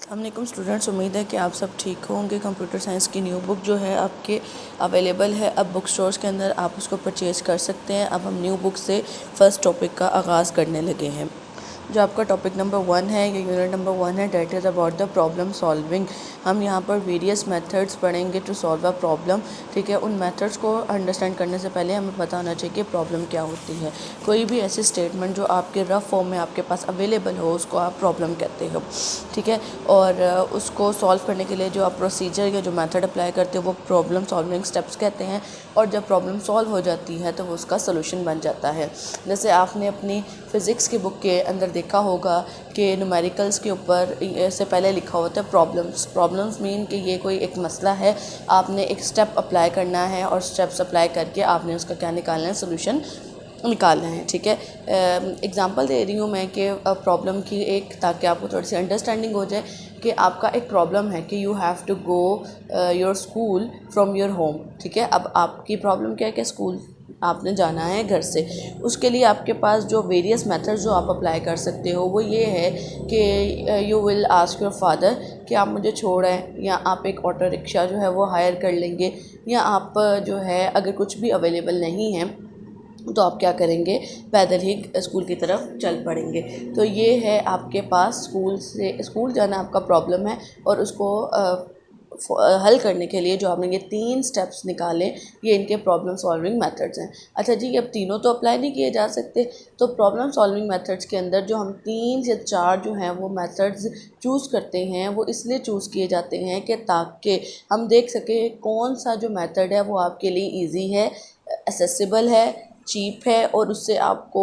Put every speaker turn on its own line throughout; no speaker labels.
अस्सलामुअलैकुम स्टूडेंट्स, उम्मीद है कि आप सब ठीक होंगे। कंप्यूटर साइंस की न्यू बुक जो है आपके अवेलेबल है अब बुक स्टोर्स के अंदर, आप उसको परचेज़ कर सकते हैं। अब हम न्यू बुक से फ़र्स्ट टॉपिक का आगाज़ करने लगे हैं। जो आपका टॉपिक नंबर 1 है, ये यूनिट नंबर 1 है, that is about the problem solving. हम यहाँ पर वेरियस मेथड्स पढ़ेंगे टू सॉल्व अ प्रॉब्लम। ठीक है, उन मेथड्स को अंडरस्टैंड करने से पहले हमें पता होना चाहिए कि प्रॉब्लम क्या होती है। कोई भी ऐसी स्टेटमेंट जो आपके रफ फॉर्म में आपके पास अवेलेबल हो, उसको आप प्रॉब्लम कहते हो। ठीक है, और उसको सॉल्व करने के लिए जो आप प्रोसीजर या जो मेथड अप्लाई करते हो वो प्रॉब्लम सॉल्विंग स्टेप्स कहते हैं। और जब प्रॉब्लम सॉल्व हो जाती है तो वो उसका सोल्यूशन बन जाता है। जैसे आपने अपनी फ़िज़िक्स की बुक के अंदर देखा होगा कि न्यूमेरिकल्स के ऊपर से पहले लिखा होता है प्रॉब्लम्स मीन कि ये कोई एक मसला है, आपने एक स्टेप अप्लाई करना है और स्टेप्स अप्लाई करके आपने उसका क्या निकालना है, सोल्यूशन निकालना है। ठीक है, एग्जांपल दे रही हूँ मैं कि प्रॉब्लम की एक, ताकि आपको थोड़ी सी अंडरस्टैंडिंग हो जाए कि आपका एक प्रॉब्लम है कि you have to go your school from your home. ठीक है, अब आपकी प्रॉब्लम क्या है कि स्कूल आपने जाना है घर से। उसके लिए आपके पास जो वेरियस मेथड्स जो आप अप्लाई कर सकते हो वो ये है कि you will ask your father कि आप मुझे छोड़ें, या आप एक ऑटो रिक्शा जो है वो हायर कर लेंगे, या आप जो है अगर कुछ भी अवेलेबल नहीं है तो आप क्या करेंगे, पैदल ही स्कूल की तरफ चल पड़ेंगे। तो ये है आपके पास स्कूल जाना आपका प्रॉब्लम है, और उसको हल करने के लिए जो आपने ये 3 स्टेप्स निकाले, ये इनके प्रॉब्लम सॉल्विंग मेथड्स हैं। अच्छा जी, अब तीनों तो अप्लाई नहीं किए जा सकते, तो प्रॉब्लम सॉल्विंग मेथड्स के अंदर जो हम 3 या 4 जो हैं वो मेथड्स चूज़ करते हैं, वो इसलिए चूज़ किए जाते हैं कि ताकि हम देख सकें कौन सा जो मेथड है वो आपके लिए ईजी है, एसेसिबल है, चीप है, और उससे आपको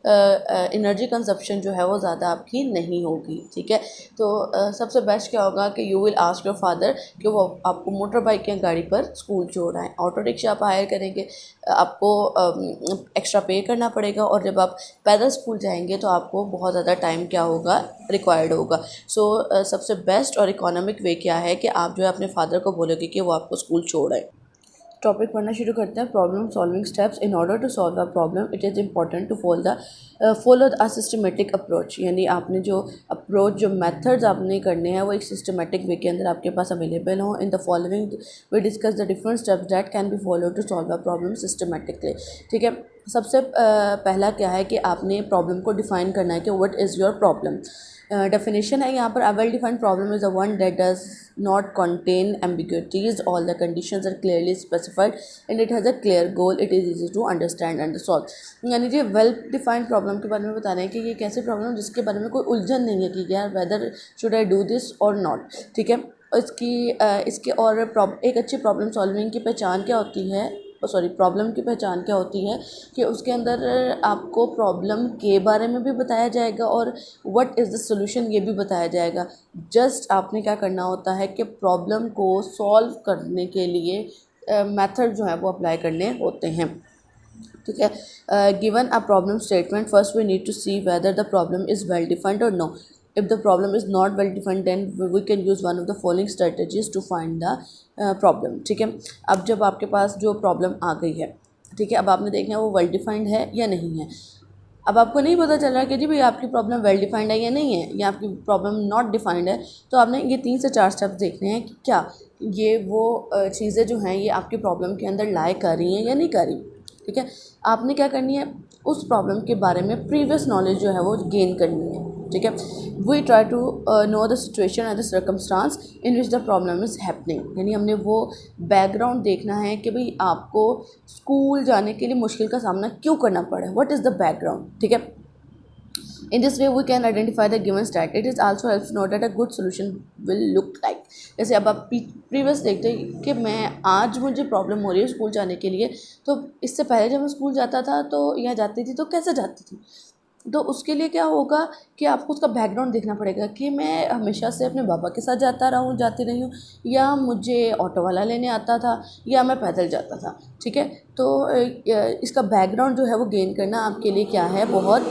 एनर्जी कंजप्शन जो है वो ज़्यादा आपकी नहीं होगी। ठीक है, तो सबसे बेस्ट क्या होगा कि you will ask your father कि वो आपको मोटर बाइक या गाड़ी पर स्कूल छोड़ाएं। ऑटो रिक्शा आप हायर करेंगे, आपको एक्स्ट्रा पे करना पड़ेगा, और जब आप पैदल स्कूल जाएंगे तो आपको बहुत ज़्यादा टाइम क्या होगा, रिक्वायर्ड होगा। सो सबसे बेस्ट और इकोनॉमिक वे क्या है कि आप जो है अपने फादर को बोलोगे कि वो आपको स्कूल छोड़ाएं। टॉपिक पढ़ना शुरू करते हैं। Problem solving steps. In order to solve a problem it is important to follow the systematic approach. यानी आपने जो अप्रोच, जो मेथड्स आपने करने हैं वो एक सिस्टमेटिक वे के अंदर आपके पास अवेलेबल हो। In the following we discuss the different steps that can be follow to solve a problem systematically. ठीक है, सबसे पहला क्या है कि आपने प्रॉब्लम को डिफ़ाइन करना है कि what is your problem. Definition है यहाँ पर, a well defined problem is a one that does not contain ambiguities, all the conditions are clearly specified and it has a clear goal, it is easy to understand and solve। यानी कि well defined problem के बारे में बता रहे हैं कि ये कैसे प्रॉब्लम जिसके बारे में कोई उलझन नहीं है कि यार weather should I do this और नॉट। ठीक है, इसके और एक अच्छी प्रॉब्लम सॉल्विंग की पहचान क्या होती है, प्रॉब्लम की पहचान क्या होती है कि उसके अंदर आपको प्रॉब्लम के बारे में भी बताया जाएगा और व्हाट इज़ द सॉल्यूशन ये भी बताया जाएगा। जस्ट आपने क्या करना होता है कि प्रॉब्लम को सॉल्व करने के लिए मेथड जो है वो अप्लाई करने होते हैं। ठीक है, given a problem statement, first we need to see whether the problem is well defined और no. If the problem is not well defined, then we can use one of the following strategies to find the problem। ठीक है, अब जब आपके पास जो problem आ गई है, ठीक है, अब आपने देखना है वो वेल डिफाइंड है या नहीं है। अब आपको नहीं पता चल रहा कि जी भाई आपकी प्रॉब्लम वेल डिफाइंड है या नहीं है, या आपकी प्रॉब्लम नॉट डिफाइंड है, तो आपने ये 3 से 4 स्टेप्स देखने हैं कि क्या ये वो चीज़ें जो हैं ये आपकी प्रॉब्लम के अंदर लाई कर रही हैं या नहीं कर रही। ठीक है, आपने क्या करनी है, उस प्रॉब्लम के बारे में प्रीवियस नॉलेज जो है वो गेन करनी है। ठीक है, we try to know the situation and the circumstance in which the problem is happening. यानी हमने वो बैकग्राउंड देखना है कि भाई आपको स्कूल जाने के लिए मुश्किल का सामना क्यों करना पड़ा है, व्हाट इज़ द बैकग्राउंड। ठीक है, in this way we can identify the given state, it is also helps to know that a good solution will look like। जैसे अब आप प्रीवियस देखते हैं कि मैं आज मुझे प्रॉब्लम हो रही है स्कूल जाने के लिए, तो इससे पहले जब मैं स्कूल जाता था तो या जाती थी तो कैसे जाती थी, तो उसके लिए क्या होगा कि आपको उसका बैकग्राउंड देखना पड़ेगा कि मैं हमेशा से अपने पापा के साथ जाती रही हूँ, या मुझे ऑटो वाला लेने आता था, या मैं पैदल जाता था। ठीक है, तो इसका बैकग्राउंड जो है वो गेन करना आपके लिए क्या है, बहुत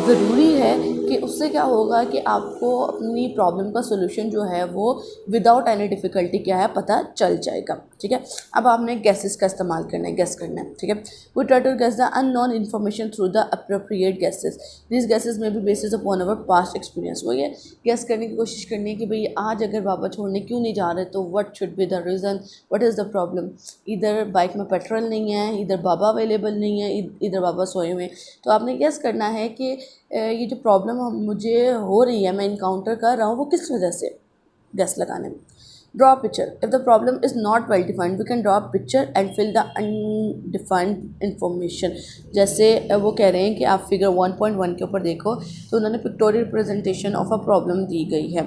ज़रूरी है कि उससे क्या होगा कि आपको अपनी प्रॉब्लम का सोल्यूशन जो है वो विदाउट एनी डिफ़िकल्टी क्या है पता चल जाएगा। ठीक है, अब आपने गैसेस का इस्तेमाल करना है, गेस करना है। ठीक है, we try to guess the unknown information through the appropriate guesses, this guesses में भी basis upon our past experience. वो ये गेस करने की कोशिश करनी है कि भाई आज अगर बाबा छोड़ने क्यों नहीं जा रहे, तो what should be the reason, what is the problem. इधर बाइक में पेट्रोल नहीं है, इधर बाबा अवेलेबल नहीं है, इधर बाबा सोए हुए। तो आपने गेस करना है कि ये जो प्रॉब्लम मुझे हो रही है, मैं इनकाउंटर कर रहा हूँ, वो किस वजह से, गैस लगाने में। Draw picture, if the problem is not well defined we can draw picture and fill the undefined information. जैसे वो कह रहे हैं कि आप फिगर 1.1 के ऊपर देखो, तो उन्होंने pictorial representation of a problem दी गई है।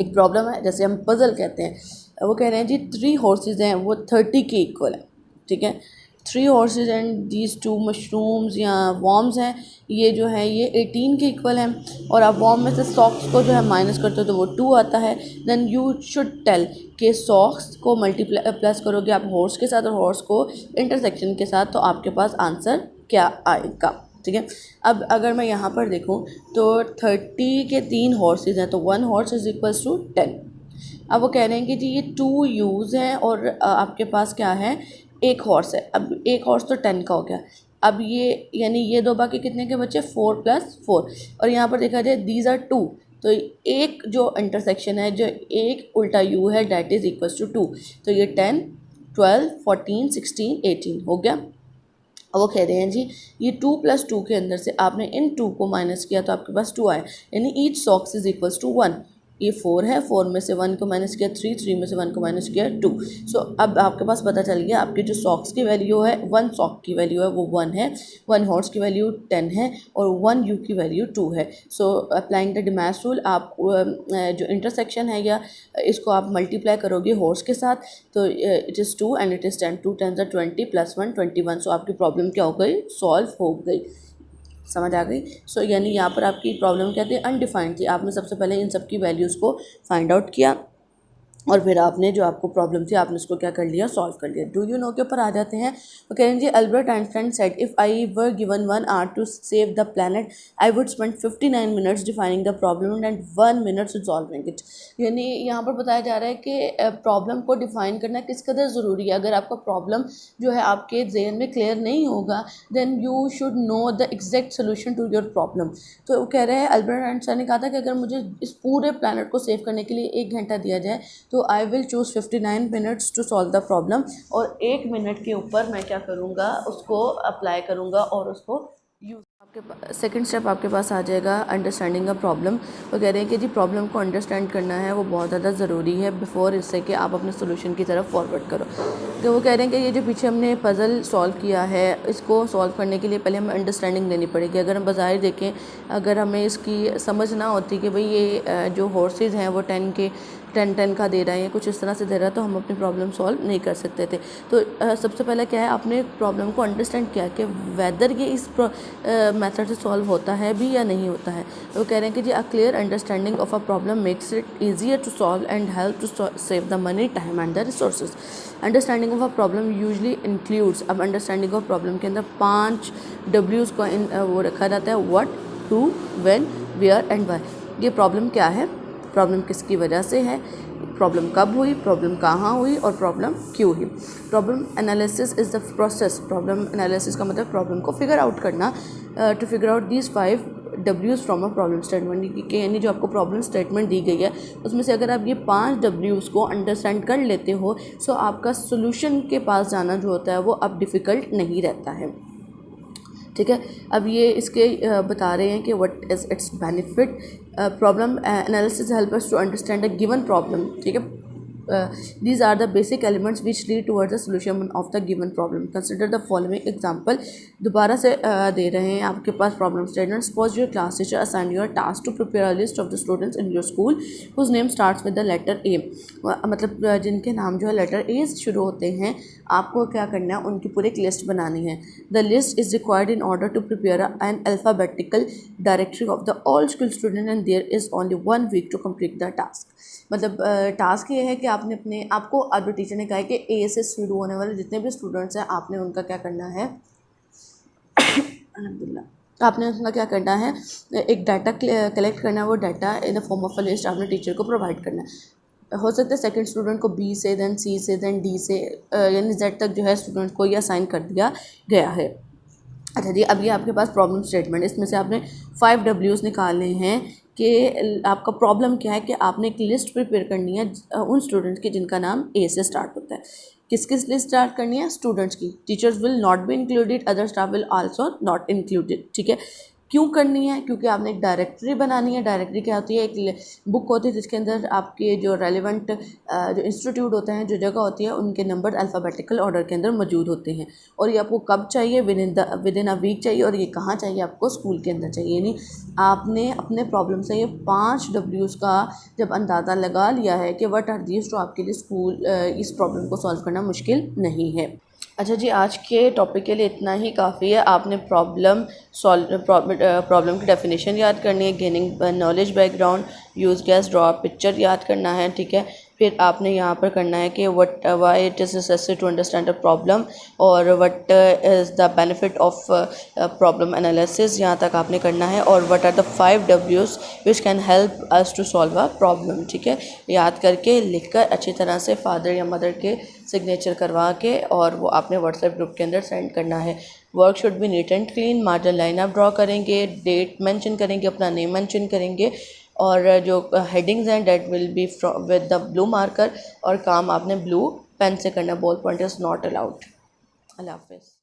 एक प्रॉब्लम है, जैसे हम पजल कहते हैं, वो कह रहे हैं जी 3 हॉर्सेज हैं, वो 30 के इक्वल है। ठीक है, 3 हॉर्सेज एंड दीज 2 मशरूम्स या वॉर्म्स हैं, ये जो है ये 18 के इक्वल हैं। और आप वॉर्म में से सॉक्स को जो है माइनस करते हो तो वो 2 आता है। देन यू शुड टेल कि सॉक्स को मल्टीप्लाई प्लस करोगे आप हॉर्स के साथ और हॉर्स को इंटरसेक्शन के साथ, तो आपके पास आंसर क्या आएगा। ठीक है, अब अगर मैं यहाँ पर देखूँ तो 30 के 3 हॉर्सेज हैं, तो 1 हॉर्स इज इक्वल्स टू 10। अब वो कह रहे हैं कि जी ये 2 यूज़ हैं और आपके पास क्या है, 1 हॉर्स है। अब 1 हॉर्स तो 10 का हो गया। अब ये यानी ये 2 बाकी कितने के बच्चे, 4 + 4। और यहाँ पर देखा जाए दीज आर 2, तो एक जो इंटरसेक्शन है, जो एक उल्टा यू है, डैट इज़ इक्वल्स टू 2। तो ये 10, 12, 14, 16, 18 हो गया। अब वो कह रहे हैं जी ये 2 + 2 के अंदर से आपने इन 2 को माइनस किया तो आपके पास 2 आए, यानी each socks is equals to 1। ये 4 है, 4 में से 1 को माइनस किया 3, 3 में से 1 को माइनस किया 2। सो अब आपके पास पता चल गया आपकी जो सॉक्स की वैल्यू है, 1 सॉक की वैल्यू है वो 1 है, 1 हॉर्स की वैल्यू 10 है और 1 यू की वैल्यू 2 है। सो अप्लाइंग द डिमैश रूल, आप जो इंटरसेक्शन है या इसको आप मल्टीप्लाई करोगे हॉर्स के साथ, तो it is 2 and it is 10, 2 10 20 + 1 21। सो आपकी प्रॉब्लम क्या हो गई, सॉल्व हो गई। समझ आ गई। सो यानी यहाँ पर आपकी प्रॉब्लम क्या थी, अनडिफाइंड थी। आपने सबसे पहले इन सब की वैल्यूज़ को फाइंड आउट किया और फिर आपने जो आपको प्रॉब्लम थी आपने उसको क्या कर लिया, सॉल्व कर लिया। डू यू नो के ऊपर आ जाते हैं। तो कह रहे हैं जी Albert Einstein said if I were given 1 hour to save the planet I would spend 59 minutes defining the problem and 1 minute solving it. यानी यहाँ पर बताया जा रहा है कि प्रॉब्लम को डिफाइन करना किस कदर ज़रूरी है। अगर आपका प्रॉब्लम जो है आपके जहन में क्लियर नहीं होगा, then you should know the exact solution to your problem. तो वो कह रहे हैं अल्बर्ट आइंस्टाइन ने कहा था कि अगर मुझे इस पूरे प्लैनेट को सेव करने के लिए 1 घंटा दिया जाए तो I will choose 59 minutes to solve the problem. और 1 मिनट के ऊपर मैं क्या करूँगा, उसको अप्लाई करूँगा और उसको यूज़। आपके सेकंड स्टेप आपके पास आ जाएगा अंडरस्टैंडिंग अ प्रॉब्लम। वो कह रहे हैं कि जी प्रॉब्लम को अंडरस्टैंड करना है वो बहुत ज़्यादा ज़रूरी है बिफोर इससे कि आप अपने सोल्यूशन की तरफ फॉरवर्ड करो। तो वो कह रहे हैं कि ये जो पीछे हमने पज़ल सॉल्व किया है, इसको सॉल्व करने के लिए पहले हमें अंडरस्टैंडिंग देनी पड़ेगी। अगर हम बाज़ाहिर देखें, अगर हमें इसकी समझ ना होती कि भाई ये जो हॉर्सेज हैं वो 10 का दे रहा है या कुछ इस तरह से दे रहा है, तो हम अपनी प्रॉब्लम सॉल्व नहीं कर सकते थे। तो सबसे पहले क्या है, आपने प्रॉब्लम को अंडरस्टैंड किया कि वेदर ये इस मेथड से सॉल्व होता है भी या नहीं होता है। तो कह रहे हैं कि जी a clear understanding of a problem makes it easier to solve and help to save the money, time and the resources. Understanding of a problem usually includes, अब अंडरस्टैंडिंग ऑफ प्रॉब्लम के अंदर 5 W's को वो रखा जाता है, what, who, when, where and why. ये problem क्या है, प्रॉब्लम किसकी वजह से है, प्रॉब्लम कब हुई, प्रॉब्लम कहाँ हुई और प्रॉब्लम क्यों हुई। Problem analysis is the process, problem analysis का मतलब प्रॉब्लम को फिगर आउट करना। To figure out these 5 W's from a problem statement, यानी जो आपको प्रॉब्लम स्टेटमेंट दी गई है उसमें से अगर आप ये 5 W's को अंडरस्टैंड कर लेते हो, सो आपका सोल्यूशन के पास जाना जो होता है वो अब डिफ़िकल्ट नहीं रहता है। ठीक है, अब ये इसके बता रहे हैं कि what is its benefit. Problem analysis help us to understand a given problem. ठीक है, these are the basic elements which lead towards the solution of the given problem. Consider the following example. दोबारा से दे रहे हैं आपके पास problem statement. Suppose your class teacher assign your task to prepare a list of the students in your school whose name starts with the letter A. मतलब जिनके नाम जो है लेटर ए से शुरू होते हैं, आपको क्या करना है, उनकी पूरी एक लिस्ट बनानी है। The list is required in order to prepare an alphabetical directory of the all school student and there is only 1 week to complete the task. मतलब टास्क ये है कि आपने आपको अब टीचर ने कहा है कि ए से शुरू होने वाले जितने भी स्टूडेंट्स हैं आपने उनका क्या करना है, अल्हम्दुलिल्लाह, आपने उसका क्या करना है, एक डाटा कलेक्ट करना है, वो data in the form of a list आपने टीचर को प्रोवाइड करना है। हो सकता है सेकंड स्टूडेंट को बी से, देन सी से, देन डी से, यानी जेड तक जो है स्टूडेंट को ये असाइन कर दिया गया है। अच्छा जी, अब ये आपके पास प्रॉब्लम स्टेटमेंट, इसमें से आपने 5 W's निकालने हैं कि आपका प्रॉब्लम क्या है कि आपने एक लिस्ट प्रिपेयर करनी है उन स्टूडेंट्स की जिनका नाम ए से स्टार्ट होता है। किस किस लिस्ट स्टार्ट करनी है? स्टूडेंट्स की। Teachers will not be included, other staff will also not included, ठीक है। क्यों करनी है? क्योंकि आपने एक डायरेक्टरी बनानी है। डायरेक्टरी क्या होती है? एक बुक होती है जिसके अंदर आपके जो रेलिवेंट जो इंस्टीट्यूट होते हैं, जो जगह होती है, उनके नंबर अल्फ़ाबेटिकल ऑर्डर के अंदर मौजूद होते हैं। और ये आपको कब चाहिए? विद इन अ वीक चाहिए। और ये कहाँ चाहिए? आपको स्कूल के अंदर चाहिए। यानी आपने अपने प्रॉब्लम से ये 5 W's का जब अंदाज़ा लगा लिया है कि व्हाट आर दीज, तो आपके लिए स्कूल इस प्रॉब्लम को सॉल्व करना मुश्किल नहीं है। अच्छा जी, आज के टॉपिक के लिए इतना ही काफ़ी है। आपने प्रॉब्लम की डेफिनेशन याद करनी है, gaining knowledge background, use gas, draw picture याद करना है, ठीक है। फिर आपने यहाँ पर करना है कि why it is necessary to understand a problem, और what is the benefit of problem analysis, यहाँ तक आपने करना है। और what are the 5 W's which can help us to solve a problem, ठीक है। याद करके लिखकर अच्छी तरह से फादर या मदर के सिग्नेचर करवा के और वो आपने व्हाट्सएप ग्रुप के अंदर सेंड करना है। Work should be neat and clean. Margin line आप ड्रॉ करेंगे, डेट मेंशन करेंगे, अपना नेम मेंशन करेंगे, और जो हेडिंग्स हैं that will be with the blue marker, और काम आपने ब्लू पेन से करना। Ballpoint is not allowed. अल्लाह हाफिज़।